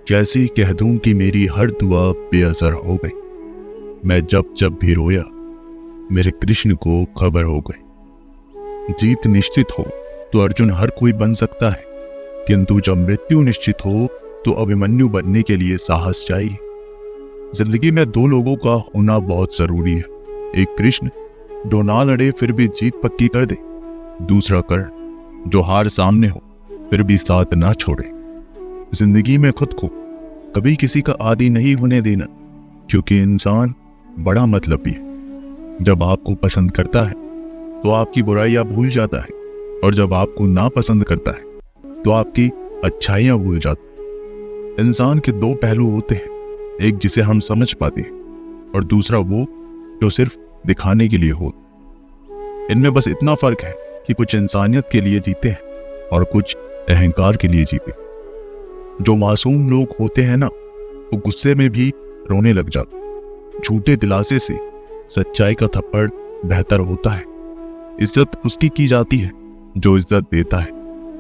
कैसी कह दूं कि मेरी हर दुआ बेअसर हो गई। मैं जब जब भी रोया मेरे कृष्ण को खबर हो गई। जीत निश्चित हो तो अर्जुन हर कोई बन सकता है, किंतु जब मृत्यु निश्चित हो तो अभिमन्यु बनने के लिए साहस चाहिए। जिंदगी में दो लोगों का होना बहुत जरूरी है। एक कृष्ण जो ना लड़े फिर भी जीत पक्की कर दे, दूसरा कर्ण जो हार सामने हो फिर भी साथ ना छोड़े। जिंदगी में खुद को कभी किसी का आदी नहीं होने देना, क्योंकि इंसान बड़ा मतलबी है। जब आपको पसंद करता है तो आपकी बुराइयां भूल जाता है, और जब आपको ना पसंद करता है तो आपकी अच्छाइयां भूल जाता है। इंसान के दो पहलू होते हैं, एक जिसे हम समझ पाते हैं और दूसरा वो जो सिर्फ दिखाने के लिए हो। इनमें बस इतना फर्क है कि कुछ इंसानियत के लिए जीते हैं और कुछ अहंकार के लिए जीते। जो मासूम लोग होते हैं ना, वो गुस्से में भी रोने लग जाते। झूठे दिलासे से सच्चाई का थप्पड़ बेहतर होता है। इज्जत उसकी की जाती है जो इज्जत देता है,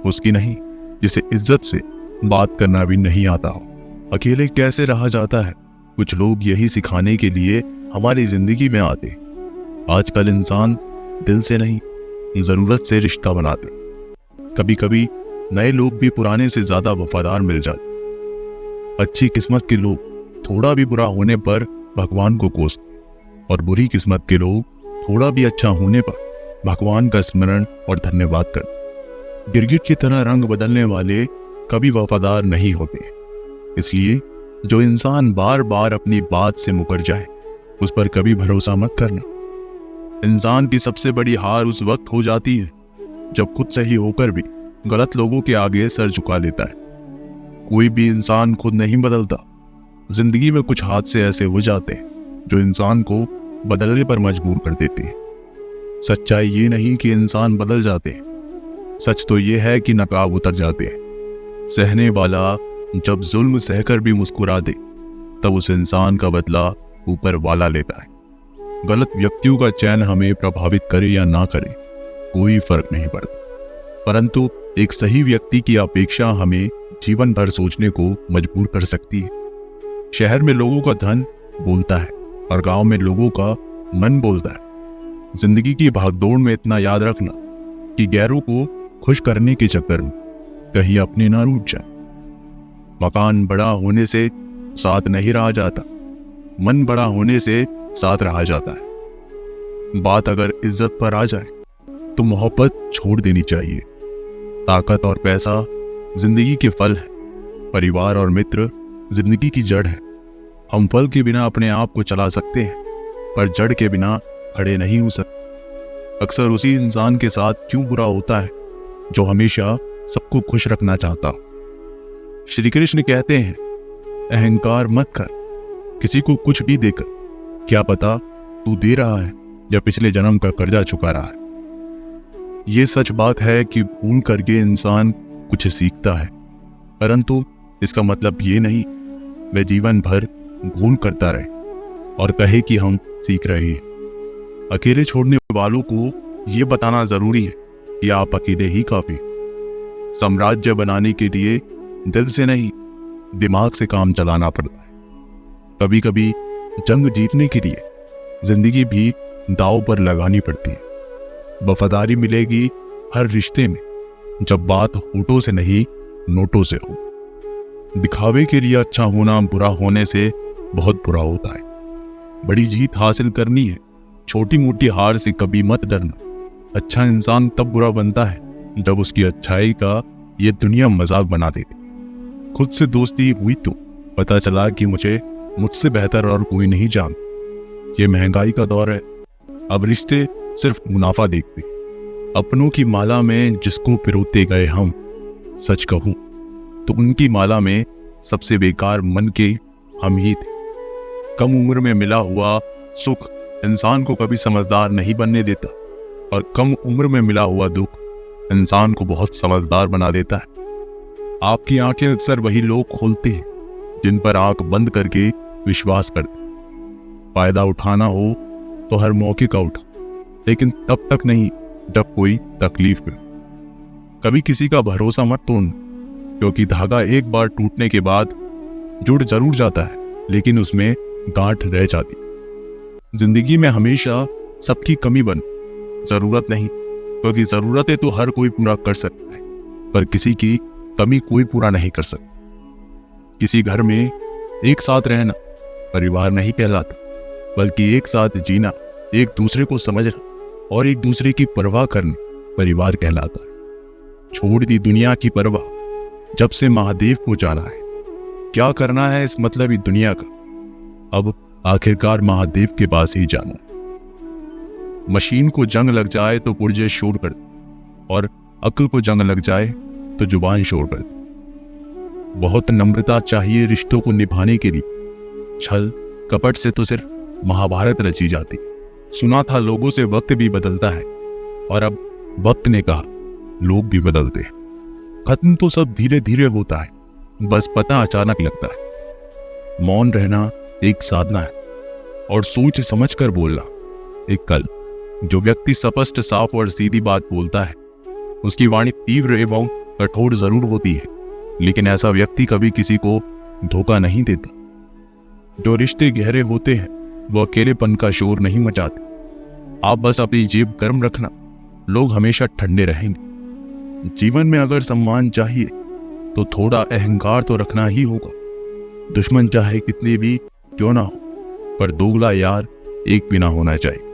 उसकी नहीं जिसे इज्जत से बात करना भी नहीं आता हो। अकेले कैसे रहा जाता है, कुछ लोग यही सिखाने के लिए हमारी जिंदगी में आते। आजकल इंसान दिल से नहीं जरूरत से रिश्ता बनाते। कभी कभी नए लोग भी पुराने से ज्यादा वफादार मिल जाते। अच्छी किस्मत के लोग थोड़ा भी बुरा होने पर भगवान को कोसते, और बुरी किस्मत के लोग थोड़ा भी अच्छा होने पर भगवान का स्मरण और धन्यवाद करते। गिरगिट की तरह रंग बदलने वाले कभी वफादार नहीं होते। इसलिए जो इंसान बार बार अपनी बात से मुकर जाए उस पर कभी भरोसा मत करना। इंसान की सबसे बड़ी हार उस वक्त हो जाती है जब खुद सही होकर भी गलत लोगों के आगे सर झुका लेता है। कोई भी इंसान खुद नहीं बदलता। जिंदगी में कुछ हादसे ऐसे हो जाते हैं जो इंसान को बदलने पर मजबूर कर देते हैं। सच्चाई ये नहीं कि इंसान बदल जाते हैं, सच तो ये है कि नकाब उतर जाते हैं। सहने वाला जब जुल्म सहकर भी मुस्कुरा दे तब उस इंसान का बदला ऊपर वाला लेता है। गलत व्यक्तियों का चयन हमें प्रभावित करे या ना करे कोई फर्क नहीं पड़ता, परंतु एक सही व्यक्ति की अपेक्षा हमें जीवन भर सोचने को मजबूर कर सकती है। शहर में लोगों का धन बोलता है और गांव में लोगों का मन बोलता है। जिंदगी की भागदौड़ में इतना याद रखना कि गैरों को खुश करने के चक्कर में कहीं अपने ना रूठ जाए। मकान बड़ा होने से साथ नहीं रहा जाता, मन बड़ा होने से साथ रहा जाता है। बात अगर इज्जत पर आ जाए तो मोहब्बत छोड़ देनी चाहिए। ताकत और पैसा जिंदगी के फल है, परिवार और मित्र जिंदगी की जड़ है। हम फल के बिना अपने आप को चला सकते हैं, पर जड़ के बिना खड़े नहीं हो सकते। अक्सर उसी इंसान के साथ क्यों बुरा होता है जो हमेशा सबको खुश रखना चाहता हो। श्री कृष्ण कहते हैं, अहंकार मत कर, किसी को कुछ भी देकर, क्या पता तू दे रहा है या पिछले जन्म का कर्जा चुका रहा है। ये सच बात है कि भूल करके इंसान कुछ सीखता है, परंतु इसका मतलब ये नहीं वह जीवन भर भूल करता रहे और कहे कि हम सीख रहे हैं। अकेले छोड़ने वालों को यह बताना जरूरी है कि आप अकेले ही काफी। साम्राज्य बनाने के लिए दिल से नहीं दिमाग से काम चलाना पड़ता है। कभी कभी जंग जीतने के लिए जिंदगी भी दांव पर लगानी पड़ती है। वफादारी मिलेगी हर रिश्ते में जब बात होठों से नहीं नोटों से हो। दिखावे के लिए अच्छा होना बुरा होने से बहुत बुरा होता है। बड़ी जीत हासिल करनी है, छोटी मोटी हार से कभी मत डरना। अच्छा इंसान तब बुरा बनता है जब उसकी अच्छाई का ये दुनिया मजाक बना देती। खुद से दोस्ती हुई तो पता चला कि मुझसे बेहतर और कोई नहीं जानता। ये महंगाई का दौर है, अब रिश्ते सिर्फ मुनाफा देखते। अपनों की माला में जिसको पिरोते गए हम, सच कहूं तो उनकी माला में सबसे बेकार मन के हम ही थे। कम उम्र में मिला हुआ सुख इंसान को कभी समझदार नहीं बनने देता, और कम उम्र में मिला हुआ दुख इंसान को बहुत समझदार बना देता है। आपकी आंखें अक्सर वही लोग खोलते हैं जिन पर आंख बंद करके विश्वास करते। फायदा उठाना हो तो हर मौके का उठा, लेकिन तब तक नहीं जब कोई तकलीफ में। कभी किसी का भरोसा मत तोड़ना, क्योंकि धागा एक बार टूटने के बाद जुड़ जरूर जाता है, लेकिन उसमें गांठ रह जाती। जिंदगी में हमेशा सबकी कमी बन, जरूरत नहीं, क्योंकि जरूरतें तो हर कोई पूरा कर सकता है, पर किसी की कमी कोई पूरा नहीं कर सकता। किसी घर में एक साथ रहना परिवार नहीं कहलाता, बल्कि एक साथ जीना, एक दूसरे को समझना और एक दूसरे की परवाह करना परिवार कहलाता है। छोड़ दी दुनिया की परवाह, जब से महादेव को जाना है। क्या करना है इस मतलबी दुनिया का, अब आखिरकार महादेव के पास ही जाना है। मशीन को जंग लग जाए तो पुर्जे शोर करती, और अक्ल को जंग लग जाए तो जुबान शोर करती। बहुत नम्रता चाहिए रिश्तों को निभाने के लिए, छल कपट से तो सिर्फ महाभारत रची जाती। सुना था लोगों से वक्त भी बदलता है, और अब वक्त ने कहा लोग भी बदलते हैं। खत्म तो सब धीरे धीरे होता है, बस पता अचानक लगता है। मौन रहना एक साधना है, और सोच समझ कर बोलना एक कल। जो व्यक्ति स्पष्ट, साफ और सीधी बात बोलता है, उसकी वाणी तीव्र एवं कठोर जरूर होती है, लेकिन ऐसा व्यक्ति कभी किसी को धोखा नहीं देता। जो रिश्ते गहरे होते हैं वो अकेलेपन का शोर नहीं मचाते। आप बस अपनी जेब गर्म रखना, लोग हमेशा ठंडे रहेंगे। जीवन में अगर सम्मान चाहिए तो थोड़ा अहंकार तो रखना ही होगा। दुश्मन चाहे कितने भी क्यों ना हो, पर दोगला यार एक भी ना होना चाहिए।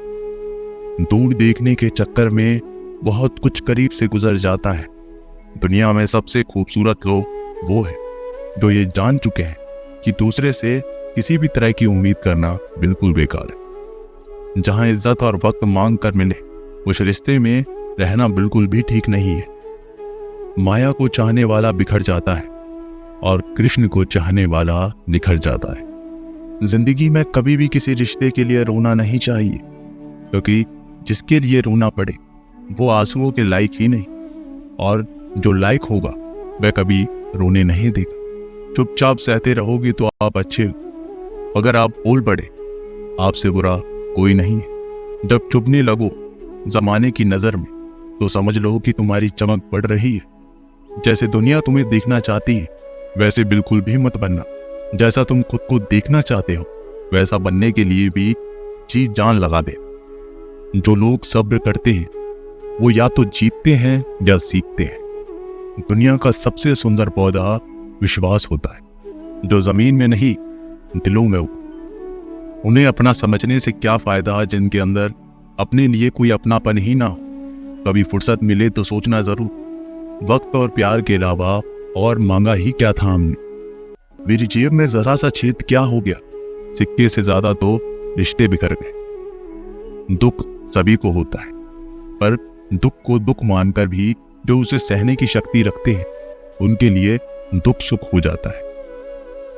दूर देखने के चक्कर में बहुत कुछ करीब से गुजर जाता है। दुनिया में सबसे खूबसूरत लोग वो है जो ये जान चुके हैं कि दूसरे से किसी भी तरह की उम्मीद करना बिल्कुल बेकार है। जहां इज्जत और वक्त मांग कर मिले, उस रिश्ते में रहना बिल्कुल भी ठीक नहीं है। माया को चाहने वाला बिखर जाता है, और कृष्ण को चाहने वाला निखर जाता है। जिंदगी में कभी भी किसी रिश्ते के लिए रोना नहीं चाहिए, क्योंकि जिसके लिए रोना पड़े वो आंसुओं के लायक ही नहीं, और जो लायक होगा वह कभी रोने नहीं देगा। चुपचाप सहते रहोगे तो आप अच्छे हो, अगर आप बोल पड़े आपसे बुरा कोई नहीं है। जब चुभने लगो जमाने की नजर में, तो समझ लो कि तुम्हारी चमक बढ़ रही है। जैसे दुनिया तुम्हें देखना चाहती है वैसे बिल्कुल भी मत बनना। जैसा तुम खुद को देखना चाहते हो वैसा बनने के लिए भी जी जान लगा दे। जो लोग सब्र करते हैं वो या तो जीतते हैं या सीखते हैं। दुनिया का सबसे सुंदर पौधा विश्वास होता है, जो जमीन में नहीं दिलों में उगता। उन्हें अपना समझने से क्या फायदा जिनके अंदर अपने लिए कोई अपनापन ही ना हो। कभी फुर्सत मिले तो सोचना जरूर, वक्त और प्यार के अलावा और मांगा ही क्या था हमने। मेरी जेब में जरा सा छेद क्या हो गया, सिक्के से ज्यादा तो रिश्ते बिखर गए। दुख सभी को होता है, पर दुख को दुख मानकर भी जो उसे सहने की शक्ति रखते हैं उनके लिए दुख सुख हो जाता है।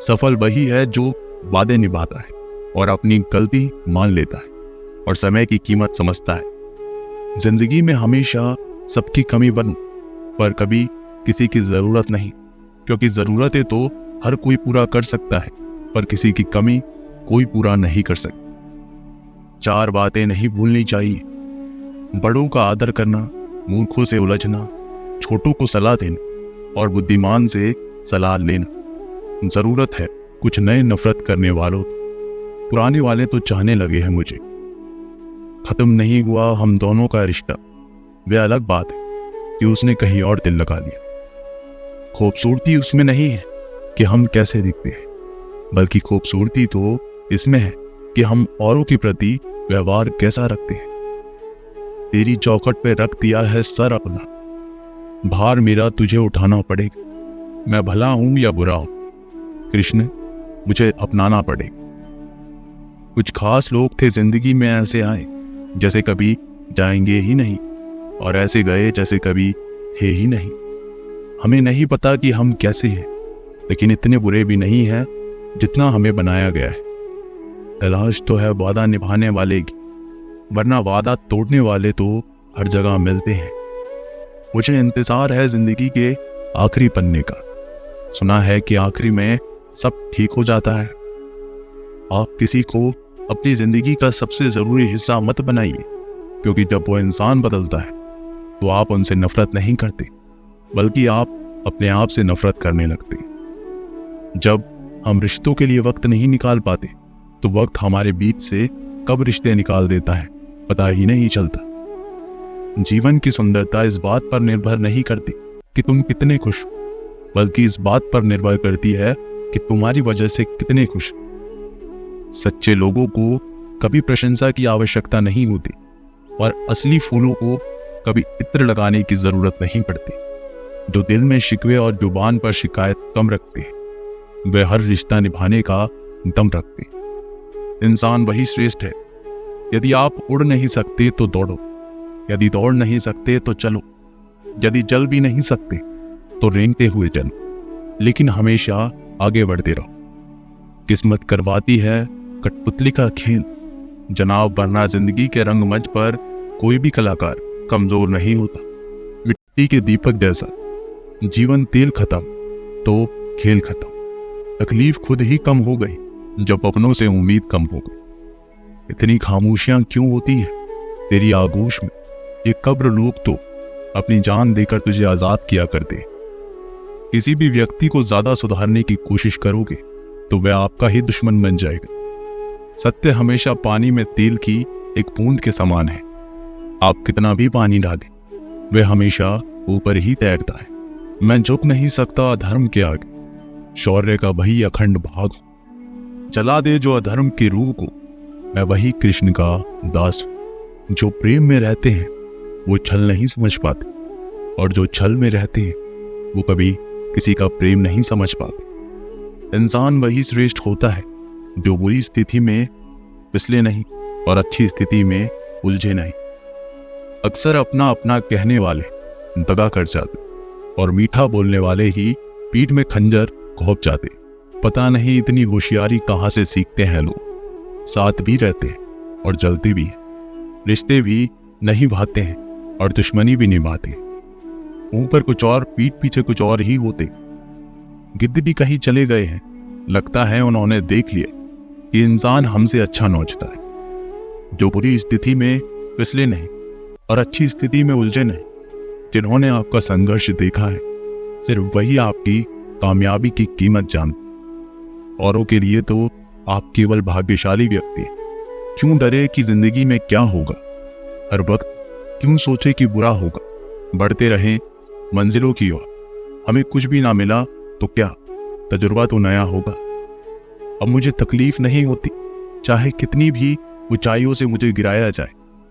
सफल वही है जो वादे निभाता है और अपनी गलती मान लेता है और समय की कीमत समझता है। जिंदगी में हमेशा सबकी कमी बनूं, पर कभी किसी की जरूरत नहीं, क्योंकि जरूरतें तो हर कोई पूरा कर सकता है, पर किसी की कमी कोई पूरा नहीं कर सकता। चार बातें नहीं भूलनी चाहिए: बड़ों का आदर करना, मूर्खों से उलझना, छोटों को सलाह देना और बुद्धिमान से सलाह लेना। जरूरत है कुछ नए नफरत करने वालों, पुराने वाले तो चाहने लगे हैं मुझे। खत्म नहीं हुआ हम दोनों का रिश्ता, वह अलग बात है कि उसने कहीं और दिल लगा लिया। खूबसूरती उसमें नहीं है कि हम कैसे दिखते हैं, बल्कि खूबसूरती तो इसमें है कि हम औरों के प्रति व्यवहार कैसा रखते हैं। तेरी चौखट पे रख दिया है सर अपना, भार मेरा तुझे उठाना पड़ेगा। मैं भला हूं या बुरा हूं, कृष्ण मुझे अपनाना पड़ेगा। कुछ खास लोग थे जिंदगी में ऐसे आए जैसे कभी जाएंगे ही नहीं, और ऐसे गए जैसे कभी थे ही नहीं। हमें नहीं पता कि हम कैसे हैं, लेकिन इतने बुरे भी नहीं हैं जितना हमें बनाया गया है। तलाश तो है वादा निभाने वाले की, वरना वादा तोड़ने वाले तो हर जगह मिलते हैं। मुझे इंतजार है जिंदगी के आखिरी पन्ने का। सुना है कि आखिरी में सब ठीक हो जाता है। आप किसी को अपनी जिंदगी का सबसे जरूरी हिस्सा मत बनाइए, क्योंकि जब वो इंसान बदलता है तो आप उनसे नफरत नहीं करते, बल्कि आप अपने आप से नफरत करने लगते। जब हम रिश्तों के लिए वक्त नहीं निकाल पाते तो वक्त हमारे बीच से कब रिश्ते निकाल देता है पता ही नहीं चलता। जीवन की सुंदरता इस बात पर निर्भर नहीं करती कि तुम कितने खुश हो, बल्कि इस बात पर निर्भर करती है कि तुम्हारी वजह से कितने खुश। सच्चे लोगों को कभी प्रशंसा की आवश्यकता नहीं होती और असली फूलों को कभी इत्र लगाने की जरूरत नहीं पड़ती। जो दिल में शिकवे और जुबान पर शिकायत कम रखते हैं वे हर रिश्ता निभाने का दम रखते हैं। इंसान वही श्रेष्ठ है। यदि आप उड़ नहीं सकते तो दौड़ो, यदि दौड़ नहीं सकते तो चलो, यदि चल भी नहीं सकते तो रेंगते हुए चलो, लेकिन हमेशा आगे बढ़ते रहो। किस्मत करवाती है कठपुतली का खेल जनाब, वरना जिंदगी के रंगमंच पर कोई भी कलाकार कमजोर नहीं होता। मिट्टी के दीपक जैसा जीवन, तेल खत्म तो खेल खत्म। तकलीफ खुद ही कम हो गई जब अपनों से उम्मीद कम हो गई। इतनी खामोशियां क्यों होती है तेरी आगोश में? ये कब्र लोग तो अपनी जान देकर तुझे आजाद किया करते। किसी भी व्यक्ति को ज्यादा सुधारने की कोशिश करोगे तो वह आपका ही दुश्मन बन जाएगा। सत्य हमेशा पानी में तेल की एक बूंद के समान है। आप कितना भी पानी डालें वह हमेशा ऊपर ही तैरता है। मैं झुक नहीं सकता अधर्म के आगे, शौर्य का वही अखंड भाग हूं। जला दे जो अधर्म की रूह को, मैं वही कृष्ण का दास हूं। जो प्रेम में रहते हैं वो छल नहीं समझ पाते, और जो छल में रहते हैं वो कभी किसी का प्रेम नहीं समझ पाते। इंसान वही श्रेष्ठ होता है जो बुरी स्थिति में फिसले नहीं और अच्छी स्थिति में उलझे नहीं। अक्सर अपना अपना कहने वाले दगा कर जाते और मीठा बोलने वाले ही पीठ में खंजर घोंप जाते। पता नहीं इतनी होशियारी कहाँ से सीखते हैं लोग। साथ भी रहते हैं और जलते भी हैं, रिश्ते भी नहीं भाते हैं और दुश्मनी भी निभाते हैं। मुंह पर कुछ और पीठ पीछे कुछ और ही होते। गिद्ध भी कहीं चले गए हैं, लगता है उन्होंने देख लिया कि इंसान हमसे अच्छा नोचता है। जो बुरी स्थिति में फिसले नहीं और अच्छी स्थिति में उलझे नहीं, जिन्होंने आपका संघर्ष देखा है, सिर्फ वही आपकी कामयाबी की कीमत जानते। औरों के लिए तो आप केवल भाग्यशाली व्यक्ति हैं। क्यों डरे कि जिंदगी में क्या होगा? हर वक्त क्यों सोचे कि बुरा होगा? बढ़ते रहें मंजिलों की ओर। हमें कुछ भी ना मिला तो क्या, तजुर्बा तो नया होगा। अब मुझे तकलीफ नहीं होती चाहे कितनी भी ऊंचाइयों से मुझे गिराया जाए,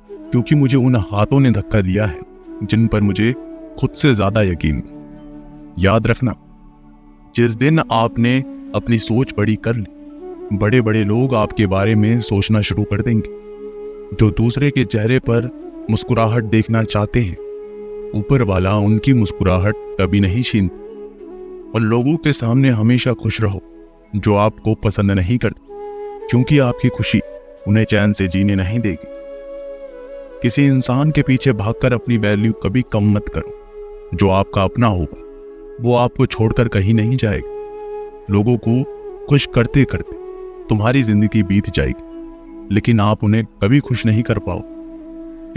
क्योंकि मुझे उन हाथों ने धक्का दिया है जिन पर मुझे खुद से ज्यादा यकीन था। याद रखना, जिस दिन आपने अपनी सोच बड़ी कर ली, बड़े बड़े लोग आपके बारे में सोचना शुरू कर देंगे। जो दूसरे के चेहरे पर मुस्कुराहट देखना चाहते हैं, ऊपर वाला उनकी मुस्कुराहट कभी नहीं छीनता। और लोगों के सामने हमेशा खुश रहो जो आपको पसंद नहीं करते, क्योंकि आपकी खुशी उन्हें चैन से जीने नहीं देगी। किसी इंसान के पीछे भागकर अपनी वैल्यू कभी कम मत करो। जो आपका अपना होगा वो आपको छोड़कर कहीं नहीं जाएगा। लोगों को खुश करते करते तुम्हारी जिंदगी बीत जाएगी, लेकिन आप उन्हें कभी खुश नहीं कर पाओ।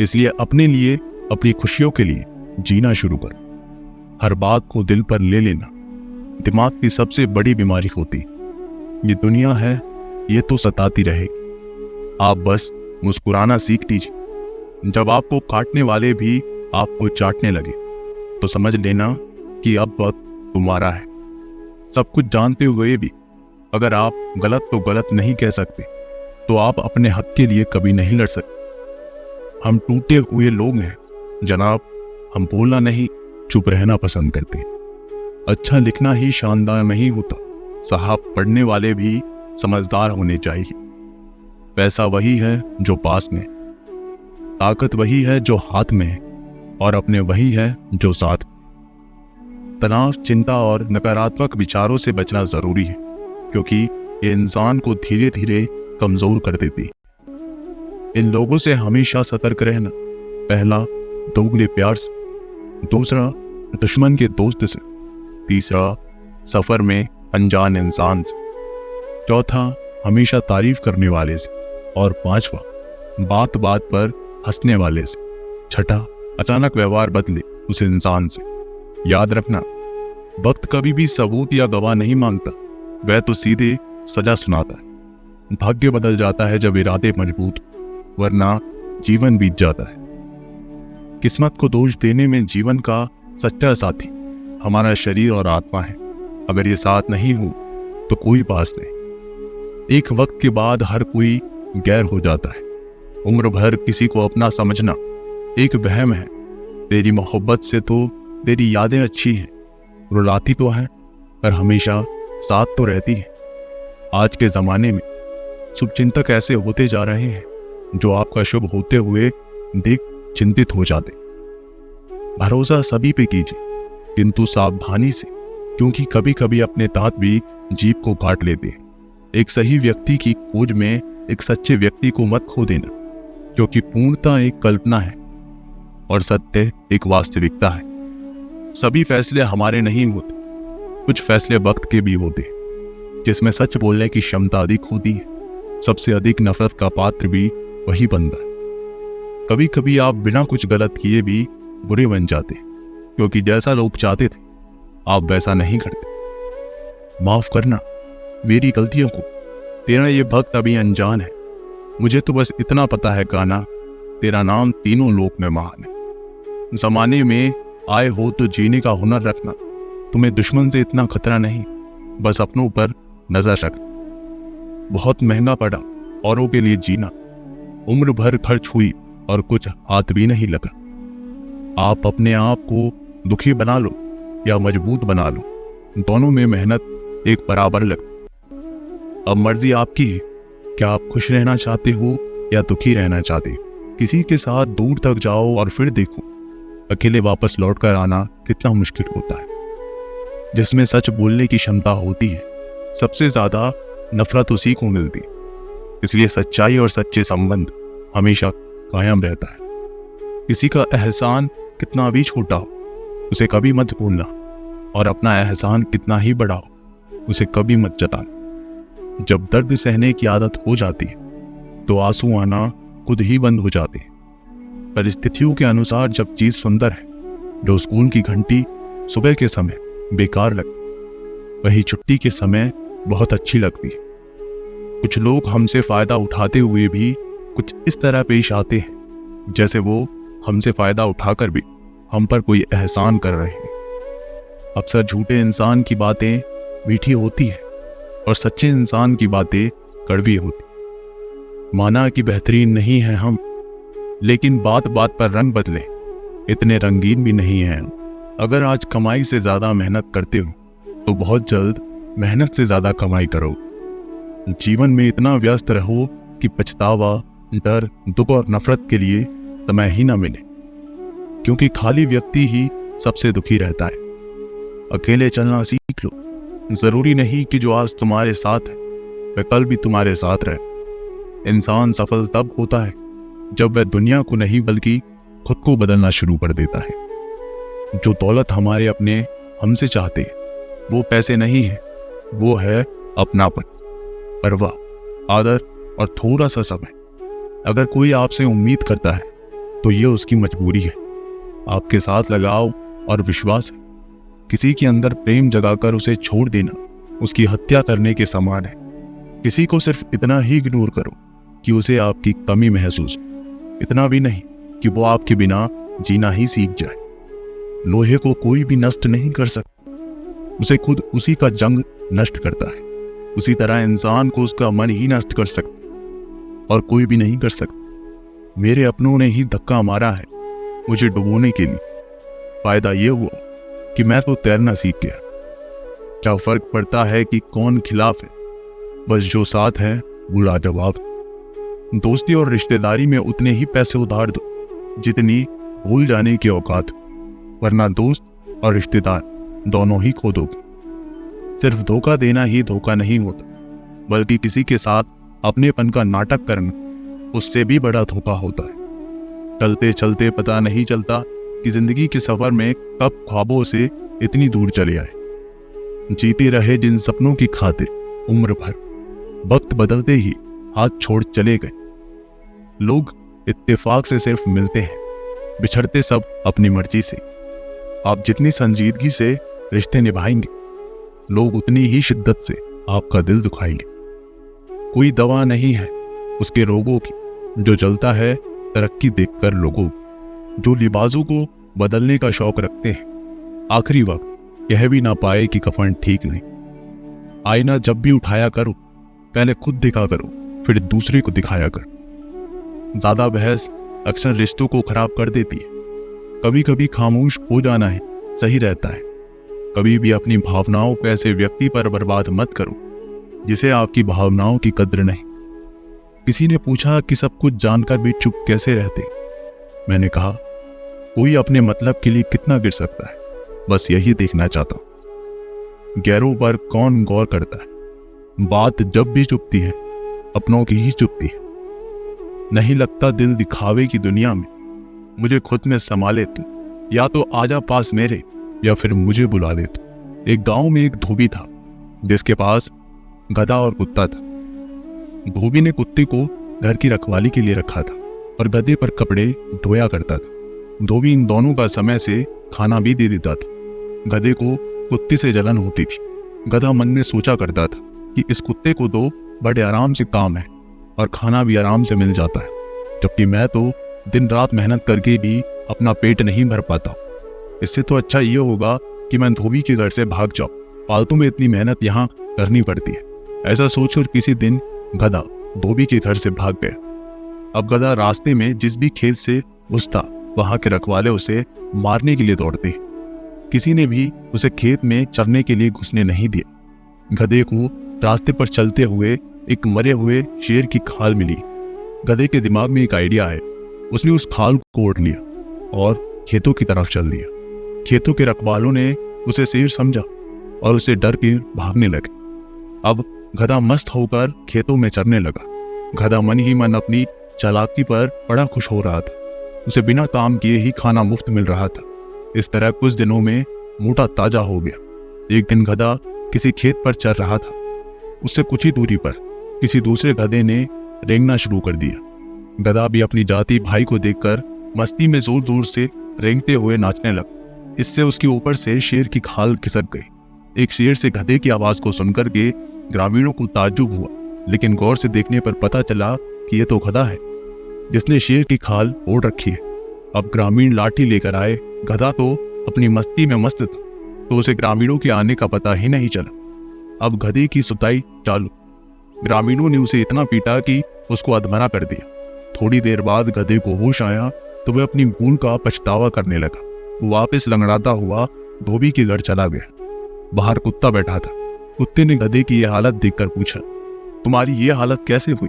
इसलिए अपने लिए, अपनी खुशियों के लिए जीना शुरू करो। हर बात को दिल पर ले लेना दिमाग की सबसे बड़ी बीमारी होती है। ये दुनिया है, ये तो सताती रहेगी। आप बस मुस्कुराना सीख लीजिए। जब आपको काटने वाले भी आपको चाटने लगे तो समझ लेना कि अब वक्त तुम्हारा है। सब कुछ जानते हुए भी अगर आप गलत तो गलत नहीं कह सकते तो आप अपने हक के लिए कभी नहीं लड़ सकते। हम टूटे हुए लोग हैं जनाब, हम बोलना नहीं चुप रहना पसंद करते हैं। अच्छा लिखना ही शानदार नहीं होता साहब, पढ़ने वाले भी समझदार होने चाहिए। पैसा वही है जो पास में, ताकत वही है जो हाथ में है, और अपने वही है जो साथ में। तनाव, चिंता और नकारात्मक विचारों से बचना जरूरी है, क्योंकि ये इंसान को धीरे धीरे कमजोर कर देती है। इन लोगों से हमेशा सतर्क रहना। पहला, दोगले प्यार से। दूसरा, दुश्मन के दोस्त से। तीसरा, सफर में अनजान इंसान से। चौथा, हमेशा तारीफ करने वाले से। और पांचवा, बात बात पर हंसने वाले से। छठा, अचानक व्यवहार बदले उस इंसान से। याद रखना, वक्त कभी भी सबूत या गवाह नहीं मांगता, वह तो सीधे सजा सुनाता है। भाग्य बदल जाता है जब इरादे मजबूत, वरना जीवन बीत जाता है। किस्मत को दोष देने में जीवन का सच्चा साथी हमारा शरीर और आत्मा है। अगर ये साथ नहीं हो तो कोई पास नहीं। एक वक्त के बाद हर कोई गैर हो जाता है। उम्र भर किसी को अपना समझना एक वहम है। तेरी मोहब्बत से तो तेरी यादें अच्छी हैं, रुलाती तो हैं पर हमेशा साथ तो रहती है। आज के ज़माने में शुभचिंतक ऐसे होते जा रहे हैं जो आपका शुभ होते हुए देख चिंतित हो जाते। भरोसा सभी पे कीजिए, किंतु सावधानी से, क्योंकि कभी कभी अपने दांत भी जीभ को काट लेते हैं। एक सही व्यक्ति की खोज में एक सच्चे व्यक्ति को मत खो देना, क्योंकि पूर्णता एक कल्पना है और सत्य एक वास्तविकता है। सभी फैसले हमारे नहीं होते, कुछ फैसले वक्त के भी होते हैं, जिसमें सच बोलने की क्षमता अधिक होती है। सबसे अधिक नफरत का पात्र भी वही बनता है। कभी कभी आप बिना कुछ गलत किए भी बुरे बन जाते, क्योंकि जैसा लोग चाहते थे आप वैसा नहीं करते। माफ करना मेरी गलतियों को, तेरा ये भक्त अभी अनजान है। मुझे तो बस इतना पता है कान्हा, तेरा नाम तीनों लोक में महान है। जमाने में आए हो तो जीने का हुनर रखना। तुम्हें दुश्मन से इतना खतरा नहीं, बस अपनों पर नजर रखना। बहुत महंगा पड़ा औरों के लिए जीना, उम्र भर खर्च हुई और कुछ हाथ भी नहीं लगा। आप अपने आप को दुखी बना लो या मजबूत बना लो, दोनों में मेहनत एक बराबर लगती। अब मर्जी आपकी है, क्या आप खुश रहना चाहते हो या दुखी रहना चाहते हो। किसी के साथ दूर तक जाओ और फिर देखो अकेले वापस लौट कर आना कितना मुश्किल होता है। जिसमें सच बोलने की क्षमता होती है, सबसे ज्यादा नफरत उसी को मिलती। इसलिए सच्चाई और सच्चे संबंध हमेशा कायम रहता है। किसी का एहसान कितना भी छोटा हो उसे कभी मत भूलना, और अपना एहसान कितना ही बड़ा हो उसे कभी मत जताना। जब दर्द सहने की आदत हो जाती है तो आंसू आना खुद ही बंद हो जाते हैं। परिस्थितियों के अनुसार जब चीज सुंदर है, जो स्कूल की घंटी सुबह के समय बेकार लगती, वही छुट्टी के समय बहुत अच्छी लगती है। कुछ लोग हमसे फायदा उठाते हुए भी कुछ इस तरह पेश आते हैं जैसे वो हमसे फायदा उठाकर भी हम पर कोई एहसान कर रहे हैं। अक्सर झूठे इंसान की बातें मीठी होती है और सच्चे इंसान की बातें कड़वी होती। माना कि बेहतरीन नहीं है हम, लेकिन बात बात पर रंग बदले इतने रंगीन भी नहीं हैं हम। अगर आज कमाई से ज्यादा मेहनत करते हो तो बहुत जल्द मेहनत से ज्यादा कमाई करो। जीवन में इतना व्यस्त रहो कि पछतावा, डर, दुख और नफरत के लिए समय ही ना मिले, क्योंकि खाली व्यक्ति ही सबसे दुखी रहता है। अकेले चलना सीख लो। जरूरी नहीं कि जो आज तुम्हारे साथ है वह कल भी तुम्हारे साथ रहे। इंसान सफल तब होता है जब वह दुनिया को नहीं बल्कि खुद को बदलना शुरू कर देता है। जो दौलत हमारे अपने हमसे चाहते हैं वो पैसे नहीं है, वो है अपनापन, परवाह, आदर और थोड़ा सा समय। अगर कोई आपसे उम्मीद करता है तो ये उसकी मजबूरी है। आपके साथ लगाव और विश्वास है। किसी के अंदर प्रेम जगाकर उसे छोड़ देना उसकी हत्या करने के समान है। किसी को सिर्फ इतना ही इग्नोर करो कि उसे आपकी कमी महसूस, इतना भी नहीं कि वो आपके बिना जीना ही सीख जाए। लोहे को कोई भी नष्ट नहीं कर सकता, उसे खुद उसी का जंग नष्ट करता है। उसी तरह इंसान को उसका मन ही नष्ट कर सकता और कोई भी नहीं कर सकता। मेरे अपनों ने ही धक्का मारा है मुझे डुबोने के लिए। फायदा ये हुआ कि मैं तो तैरना सीख गया। क्या फर्क पड़ता है कि कौन खिलाफ है, बस जो साथ है वो लाजवाब है। दोस्ती और रिश्तेदारी में उतने ही पैसे उधार दो जितनी भूल जाने की औकात, वरना दोस्त और रिश्तेदार दोनों ही खो दोगे। सिर्फ धोखा देना ही धोखा नहीं होता, बल्कि किसी के साथ अपनेपन का नाटक करना उससे भी बड़ा धोखा होता है। चलते चलते पता नहीं चलता कि जिंदगी के सफर में कब ख्वाबों से इतनी दूर चले आए। जीते रहे जिन सपनों की खातिर उम्र भर, वक्त बदलते ही हाथ छोड़ चले गए। लोग इत्तेफाक से सिर्फ मिलते हैं, बिछड़ते सब अपनी मर्जी से। आप जितनी संजीदगी से रिश्ते निभाएंगे, लोग उतनी ही शिद्दत से आपका दिल दुखाएंगे। कोई दवा नहीं है उसके रोगों की, जो जलता है तरक्की देखकर लोगों की, जो लिबासों को बदलने का शौक रखते हैं, आखिरी वक्त कह भी ना पाए कि कफन ठीक नहीं। आईना जब भी उठाया करो, पहले खुद दिखा करो, फिर दूसरे को दिखाया करो। ज्यादा बहस अक्सर रिश्तों को खराब कर देती है। कभी कभी खामोश हो जाना है सही रहता है। कभी भी अपनी भावनाओं को ऐसे व्यक्ति पर बर्बाद मत करो जिसे आपकी भावनाओं की कद्र नहीं। किसी ने पूछा कि सब कुछ जानकर भी चुप कैसे रहते। मैंने कहा, कोई अपने मतलब के लिए कितना गिर सकता है, बस यही देखना चाहता हूं। गैरों पर कौन गौर करता है। बात जब भी चुपती है अपनों की ही चुपती है। नहीं लगता दिल दिखावे की दुनिया में, मुझे खुद में संभाले तू। या तो आजा पास मेरे, या फिर मुझे बुला ले तू। एक गांव में एक धोबी था जिसके पास गधा और कुत्ता था। धोबी ने कुत्ते को घर की रखवाली के लिए रखा था और गधे पर कपड़े धोया करता था। धोबी इन दोनों का समय से खाना भी दे देता था। गधे को कुत्ते से जलन होती थी। गधा मन में सोचा करता था कि इस कुत्ते को तो बड़े आराम से काम है और खाना भी आराम से मिल जाता है, जबकि मैं तो दिन रात मेहनत करके भी अपना पेट नहीं भर पाता। इससे तो अच्छा ये होगा कि मैं धोबी के घर से भाग जाऊं, फालतू में इतनी मेहनत यहाँ करनी पड़ती है। ऐसा सोचकर किसी दिन गधा धोबी के घर से भाग गया। अब गधा रास्ते में जिस भी खेत से घुसता, वहां के रखवाले उसे मारने के लिए दौड़ते। किसी ने भी उसे खेत में चरने के लिए घुसने नहीं दिया। गधे को रास्ते पर चलते हुए एक मरे हुए शेर की खाल मिली। गधे के दिमाग में एक आइडिया आया। उसने उस खाल को ओढ़ लिया और खेतों की तरफ चल दिया। खेतों के रखवालों ने उसे शेर समझा और उसे डर के भागने लगे। अब गधा मस्त होकर खेतों में चरने लगा। गधा मन ही मन अपनी चालाकी पर बड़ा खुश हो रहा था। उसे बिना काम किए ही खाना मुफ्त मिल रहा था। इस तरह कुछ दिनों में मोटा ताजा हो गया। एक दिन गधा किसी खेत पर चर रहा था। उससे कुछ ही दूरी पर किसी दूसरे गधे ने रेंगना शुरू कर दिया। गधा भी अपनी जाति भाई को देखकर मस्ती में जोर जोर से रेंगते हुए नाचने लगा। इससे उसके ऊपर से शेर की खाल खिसक गई। एक शेर से गधे की आवाज को सुनकर के ग्रामीणों को ताज्जुब हुआ, लेकिन गौर से देखने पर पता चला कि यह तो गधा है जिसने शेर की खाल ओढ़ रखी है। अब ग्रामीण लाठी लेकर आए। गधा तो अपनी मस्ती में मस्त था, तो उसे ग्रामीणों के आने का पता ही नहीं चला। अब गधे की सुताई चालू। ग्रामीणों ने उसे इतना पीटा कि उसको अधमरा कर दिया। थोड़ी देर बाद गधे को होश आया तो वह अपनी भूल का पछतावा करने लगा। वो वापस लंगड़ाता हुआ धोबी के घर चला गया। बाहर कुत्ता बैठा था। कुत्ते ने गधे की यह हालत देखकर पूछा, तुम्हारी ये हालत कैसे हुई?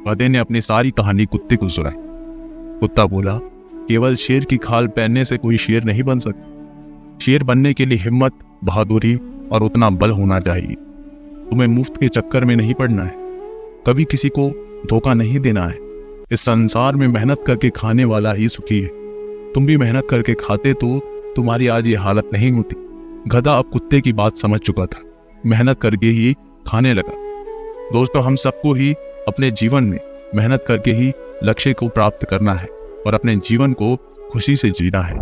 गधे ने अपनी सारी कहानी कुत्ते को सुनाई। कुत्ता बोला, केवल शेर की खाल पहनने से कोई शेर नहीं बन सकता। शेर बनने के लिए हिम्मत, बहादुरी और उतना बल होना चाहिए। तुम्हें मुफ्त के चक्कर में नहीं पड़ना है, कभी किसी को धोखा नहीं देना है। इस संसार में मेहनत करके खाने वाला ही सुखी है। तुम भी मेहनत करके खाते तो तुम्हारी आज ये हालत नहीं होती। गधा अब कुत्ते की बात समझ चुका था, मेहनत करके ही खाने लगा। दोस्तों, हम सबको ही अपने जीवन में मेहनत करके ही लक्ष्य को प्राप्त करना है और अपने जीवन को खुशी से जीना है।